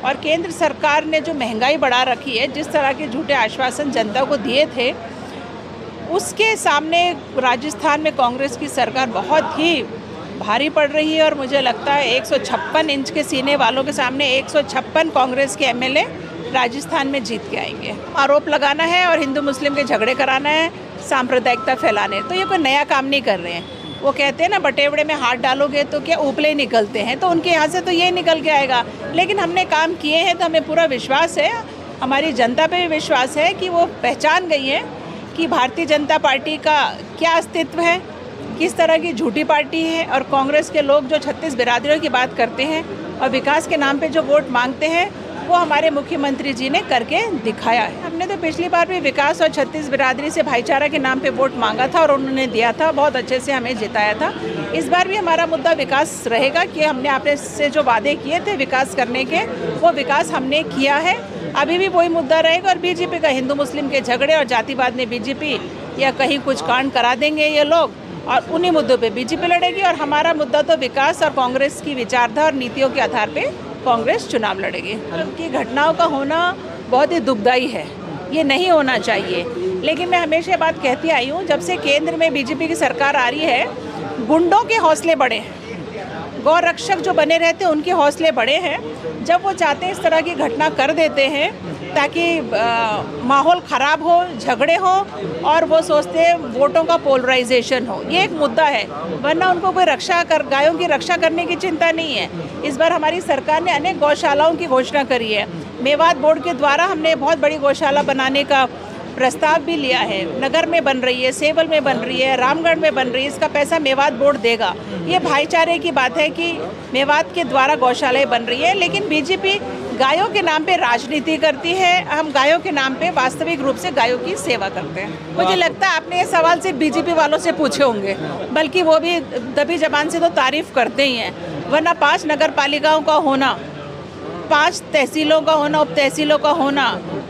और केंद्र सरकार ने जो महंगाई बढ़ा रखी है, जिस तरह के झूठे आश्वासन जनता को दिए थे, उसके सामने राजस्थान में कांग्रेस की सरकार बहुत ही भारी पड़ रही है। और मुझे लगता है 156 इंच के सीने वालों के सामने 156 कांग्रेस के एमएलए राजस्थान में जीत के आएंगे। आरोप लगाना है और हिंदू मुस्लिम के झगड़े कराना है, सांप्रदायिकता फैलाने, तो ये कोई नया काम नहीं कर रहे हैं। वो कहते हैं ना, बटेवड़े में हाथ डालोगे तो क्या उपले निकलते हैं, तो उनके यहाँ से तो ये निकल के आएगा। लेकिन हमने काम किए हैं तो हमें पूरा विश्वास है, हमारी जनता पे भी विश्वास है कि वो पहचान गई है कि भारतीय जनता पार्टी का क्या अस्तित्व है, किस तरह की झूठी पार्टी है। और कांग्रेस के लोग जो 36 बिरादरियों की बात करते हैं और विकास के नाम पे जो वोट मांगते हैं, वो हमारे मुख्यमंत्री जी ने करके दिखाया है। हमने तो पिछली बार भी विकास और 36 बिरादरी से भाईचारा के नाम पे वोट मांगा था और उन्होंने दिया था, बहुत अच्छे से हमें जिताया था। इस बार भी हमारा मुद्दा विकास रहेगा कि हमने आपने से जो वादे किए थे विकास करने के, वो विकास हमने किया है। अभी भी वही मुद्दा रहेगा। और बीजेपी का हिंदू मुस्लिम के झगड़े और जातिवाद में बीजेपी या कहीं कुछ कांड करा देंगे ये लोग, और उन्हीं मुद्दों पे बीजेपी लड़ेगी। और हमारा मुद्दा तो विकास और कांग्रेस की विचारधारा और नीतियों के आधार पे कांग्रेस चुनाव लड़ेगी। उनकी घटनाओं का होना बहुत ही दुखदायी है, ये नहीं होना चाहिए। लेकिन मैं हमेशा बात कहती आई हूँ, जब से केंद्र में बीजेपी की सरकार आ रही है, गुंडों के हौसले बढ़े हैं, गौ रक्षक जो बने रहते हैं उनके हौसले बढ़े हैं। जब वो चाहते हैं इस तरह की घटना कर देते हैं ताकि माहौल ख़राब हो, झगड़े हो, और वो सोचते हैं वोटों का पोलराइजेशन हो। ये एक मुद्दा है, वरना उनको कोई गायों की रक्षा करने की चिंता नहीं है। इस बार हमारी सरकार ने अनेक गौशालाओं की घोषणा करी है। मेवात बोर्ड के द्वारा हमने बहुत बड़ी गौशाला बनाने का प्रस्ताव भी लिया है। नगर में बन रही है, सेवल में बन रही है, रामगढ़ में बन रही है। इसका पैसा मेवात बोर्ड देगा। ये भाईचारे की बात है कि मेवात के द्वारा गौशालाएं बन रही है। लेकिन बीजेपी गायों के नाम पे राजनीति करती है, हम गायों के नाम पे वास्तविक रूप से गायों की सेवा करते हैं। मुझे लगता है आपने ये सवाल सिर्फ बीजेपी वालों से पूछे होंगे, बल्कि वो भी दबी जबान से तो तारीफ करते ही हैं। वरना 5 नगर पालिकाओं का होना, 5 तहसीलों का होना, उप तहसीलों का होना,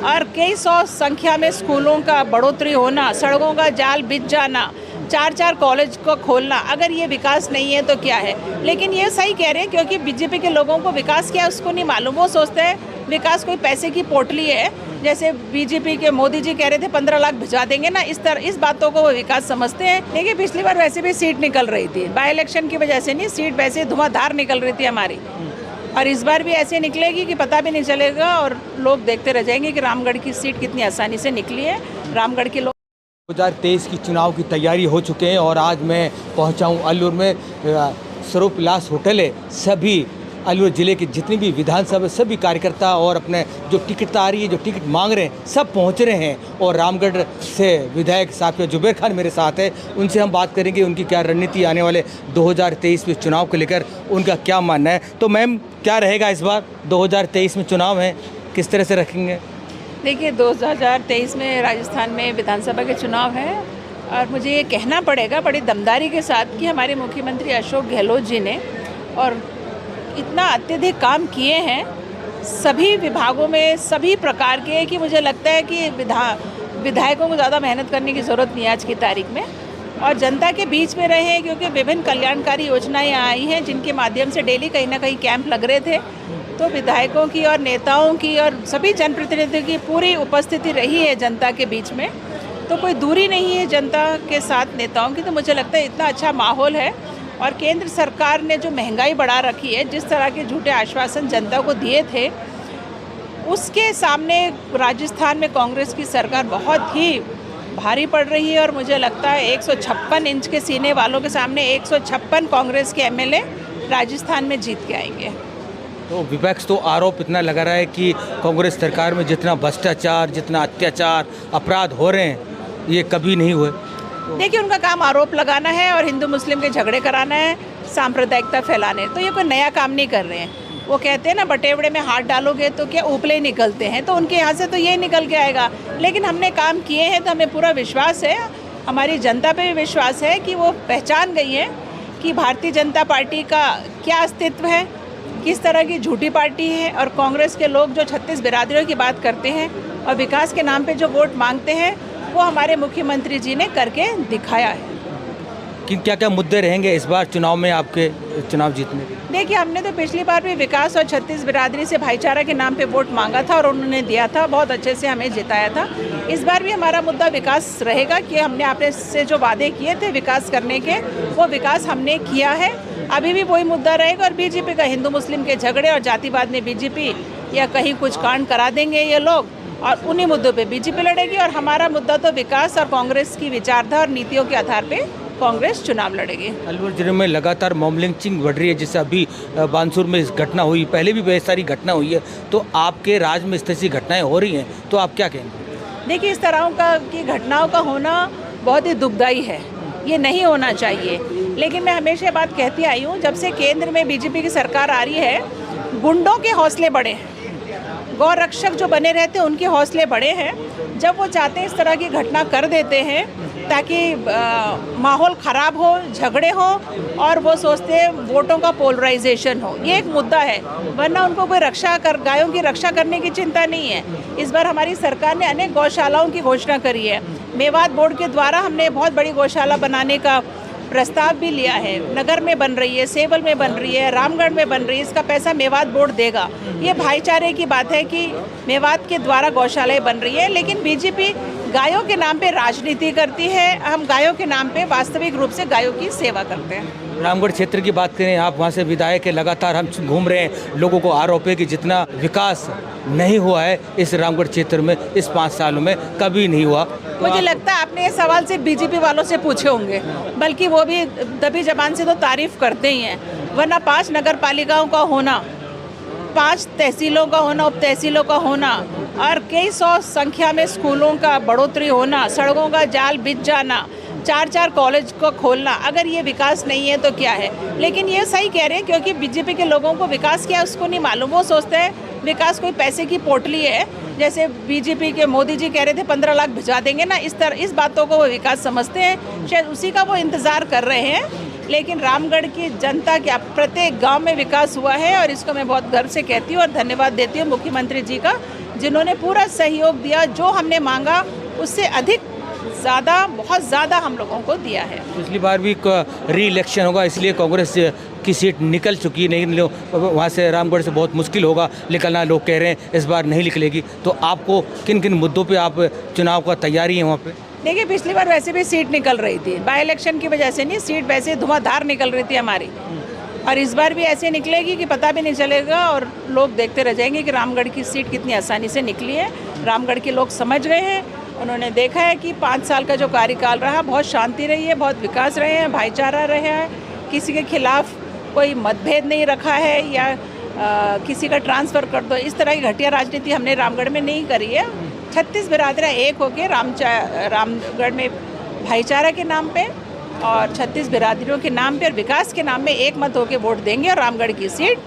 और कई 100 संख्या में स्कूलों का बढ़ोतरी होना, सड़कों का जाल बिछ जाना, 4-4 कॉलेज को खोलना, अगर ये विकास नहीं है तो क्या है। लेकिन ये सही कह रहे हैं, क्योंकि बीजेपी के लोगों को विकास क्या है उसको नहीं मालूम। वो सोचते हैं विकास कोई पैसे की पोटली है। जैसे बीजेपी के मोदी जी कह रहे थे 15 लाख भिजवा देंगे ना, इस बातों को वो विकास समझते हैं। देखिए, पिछली बार वैसे भी सीट निकल रही थी, बाई इलेक्शन की वजह से नहीं, सीट वैसे धुआंधार निकल रही थी हमारी। और इस बार भी ऐसे निकलेगी कि पता भी नहीं चलेगा, और लोग देखते रह जाएंगे कि रामगढ़ की सीट कितनी आसानी से निकली है। रामगढ़ के लोग 2023 की चुनाव की तैयारी हो चुके हैं और आज मैं पहुंचा हूं अल्लूर में। स्वरूप विलास होटल है। सभी अल्लूर ज़िले के जितनी भी विधानसभा सभी कार्यकर्ता और अपने जो टिकट आ रही है, जो टिकट मांग रहे हैं, सब पहुंच रहे हैं। और रामगढ़ से विधायक साहब जुबैर खान मेरे साथ है, उनसे हम बात करेंगे उनकी क्या रणनीति आने वाले 2023 में चुनाव को लेकर उनका क्या मानना है। तो मैम, क्या रहेगा इस बार 2023 में चुनाव है, किस तरह से रखेंगे? देखिए, 2023 में राजस्थान में विधानसभा के चुनाव हैं, और मुझे ये कहना पड़ेगा बड़ी दमदारी के साथ कि हमारे मुख्यमंत्री अशोक गहलोत जी ने और इतना अत्यधिक काम किए हैं सभी विभागों में, सभी प्रकार के, कि मुझे लगता है कि विधायकों को ज़्यादा मेहनत करने की ज़रूरत नहीं है आज की तारीख में। और जनता के बीच में रहे हैं, क्योंकि विभिन्न कल्याणकारी योजनाएं आई हैं जिनके माध्यम से डेली कहीं ना कहीं कैंप लग रहे थे। तो विधायकों की और नेताओं की और सभी जनप्रतिनिधियों की पूरी उपस्थिति रही है जनता के बीच में। तो कोई दूरी नहीं है जनता के साथ नेताओं की। तो मुझे लगता है इतना अच्छा माहौल है। और केंद्र सरकार ने जो महंगाई बढ़ा रखी है, जिस तरह के झूठे आश्वासन जनता को दिए थे, उसके सामने राजस्थान में कांग्रेस की सरकार बहुत ही भारी पड़ रही है। और मुझे लगता है 156 इंच के सीने वालों के सामने 156 कांग्रेस के एमएलए राजस्थान में जीत के आएंगे। तो विपक्ष तो आरोप इतना लगा रहा है कि कांग्रेस सरकार में जितना भ्रष्टाचार, जितना अत्याचार, अपराध हो रहे हैं, ये कभी नहीं हुए। देखिए, उनका काम आरोप लगाना है और हिंदू मुस्लिम के झगड़े कराना है, सांप्रदायिकता फैलाने, तो ये कोई नया काम नहीं कर रहे हैं। वो कहते हैं ना, बटेवड़े में हाथ डालोगे तो क्या उपले निकलते हैं, तो उनके यहाँ से तो ये निकल के आएगा। लेकिन हमने काम किए हैं तो हमें पूरा विश्वास है, हमारी जनता पे भी विश्वास है कि वो पहचान गई है कि भारतीय जनता पार्टी का क्या अस्तित्व है, किस तरह की झूठी पार्टी है। और कांग्रेस के लोग जो 36 बिरादरियों की बात करते हैं और विकास के नाम पे जो वोट मांगते हैं, वो हमारे मुख्यमंत्री जी ने करके दिखाया है। कि क्या क्या मुद्दे रहेंगे इस बार चुनाव में आपके चुनाव जीतने के? देखिए, हमने तो पिछली बार भी विकास और छत्तीस बिरादरी से भाईचारा के नाम पे वोट मांगा था और उन्होंने दिया था, बहुत अच्छे से हमें जिताया था। इस बार भी हमारा मुद्दा विकास रहेगा कि हमने आपने से जो वादे किए थे विकास करने के, वो विकास हमने किया है। अभी भी वही मुद्दा रहेगा और बीजेपी का हिंदू मुस्लिम के झगड़े और जातिवाद में बीजेपी या कहीं कुछ कांड करा देंगे ये लोग, और उन्हीं मुद्दों पे बीजेपी लड़ेगी। और हमारा मुद्दा तो विकास और कांग्रेस की विचारधारा और नीतियों के आधार पे कांग्रेस चुनाव लड़ेगी। अलवर जिले में लगातार मॉब लिंचिंग बढ़ रही है, जैसे अभी बानसूर में इस घटना हुई, पहले भी बहुत सारी घटना हुई है, तो आपके राज्य में इस तरह की घटनाएं हो रही हैं, तो आप क्या कहेंगे? देखिए, इस तरह की घटनाओं का होना बहुत ही दुखदायी है, ये नहीं होना चाहिए। लेकिन मैं हमेशा ये बात कहती आई हूँ, जब से केंद्र में बीजेपी की सरकार आ रही है, गुंडों के हौसले बढ़े हैं, गौ रक्षक जो बने रहते हैं उनके हौसले बढ़े हैं। जब वो चाहते हैं इस तरह की घटना कर देते हैं ताकि माहौल ख़राब हो, झगड़े हो, और वो सोचते हैं वोटों का पोलराइजेशन हो। ये एक मुद्दा है, वरना उनको कोई गायों की रक्षा करने की चिंता नहीं है। इस बार हमारी सरकार ने अनेक गौशालाओं की घोषणा करी है। मेवात बोर्ड के द्वारा हमने बहुत बड़ी गौशाला बनाने का प्रस्ताव भी लिया है। नगर में बन रही है, सेवल में बन रही है, रामगढ़ में बन रही है। इसका पैसा मेवात बोर्ड देगा। ये भाईचारे की बात है कि मेवात के द्वारा गौशालाएं बन रही है, लेकिन बीजेपी गायों के नाम पे राजनीति करती है। हम गायों के नाम पे वास्तविक रूप से गायों की सेवा करते हैं। रामगढ़ क्षेत्र की बात करें, आप वहाँ से विधायक है, लगातार हम घूम रहे हैं, लोगों को आरोप है कि जितना विकास नहीं हुआ है इस रामगढ़ क्षेत्र में इस 5 सालों में कभी नहीं हुआ। मुझे लगता है आपने ये सवाल सिर्फ बीजेपी वालों से पूछे होंगे, बल्कि वो भी दबी जबान से तो तारीफ करते ही हैं। वरना 5 नगर पालिकाओं का होना, 5 तहसीलों का होना, उप तहसीलों का होना, और कई 100 संख्या में स्कूलों का बढ़ोतरी होना, सड़कों का जाल बिछ जाना, 4-4 कॉलेज को खोलना, अगर ये विकास नहीं है तो क्या है? लेकिन ये सही कह रहे हैं, क्योंकि बीजेपी के लोगों को विकास क्या है उसको नहीं मालूम। वो सोचते हैं विकास कोई पैसे की पोटली है। जैसे बीजेपी के मोदी जी कह रहे थे 15 लाख भिजवा देंगे ना, इस बातों को वो विकास समझते हैं। शायद उसी का वो इंतज़ार कर रहे हैं। लेकिन रामगढ़ की जनता के प्रत्येक गांव में विकास हुआ है, और इसको मैं बहुत गर्व से कहती हूँ और धन्यवाद देती हूँ मुख्यमंत्री जी का, जिन्होंने पूरा सहयोग दिया। जो हमने मांगा उससे अधिक ज़्यादा, बहुत ज़्यादा हम लोगों को दिया है। पिछली बार भी री इलेक्शन होगा, इसलिए कांग्रेस की सीट निकल चुकी, नहीं वहाँ से रामगढ़ से बहुत मुश्किल होगा निकलना, लोग कह रहे हैं इस बार नहीं निकलेगी। तो आपको किन किन मुद्दों पे आप चुनाव का तैयारी है वहाँ पे? देखिए, पिछली बार वैसे भी सीट निकल रही थी, बाई इलेक्शन की वजह से नहीं, सीट वैसे धुआंधार निकल रही थी हमारी, और इस बार भी ऐसे निकलेगी कि पता भी नहीं चलेगा, और लोग देखते रह जाएंगे कि रामगढ़ की सीट कितनी आसानी से निकली है। रामगढ़ के लोग समझ गए हैं, उन्होंने देखा है कि 5 साल का जो कार्यकाल रहा, बहुत शांति रही है, बहुत विकास रहे हैं, भाईचारा रहा है, किसी के खिलाफ कोई मतभेद नहीं रखा है, या किसी का ट्रांसफ़र कर दो, इस तरह की घटिया राजनीति हमने रामगढ़ में नहीं करी है। 36 बिरादरियाँ एक होकर रामगढ़ में भाईचारा के नाम पे और 36 बिरादरियों के नाम पे और विकास के नाम में एक मत होकर वोट देंगे, और रामगढ़ की सीट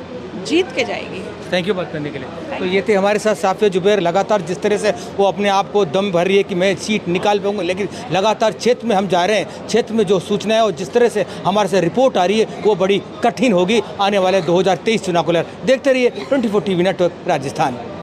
जीत के जाएगी। थैंक यू बात करने के लिए। तो ये थे हमारे साथ साफिया जुबैर। लगातार जिस तरह से वो अपने आप को दम भर रही है कि मैं सीट निकाल पाऊंगा, लेकिन लगातार क्षेत्र में हम जा रहे हैं, क्षेत्र में जो सूचनाएं और जिस तरह से हमारे से रिपोर्ट आ रही है वो बड़ी कठिन होगी आने वाले 2023 चुनाव को लेकर। देखते रहिए 24 टीवी नेटवर्क राजस्थान।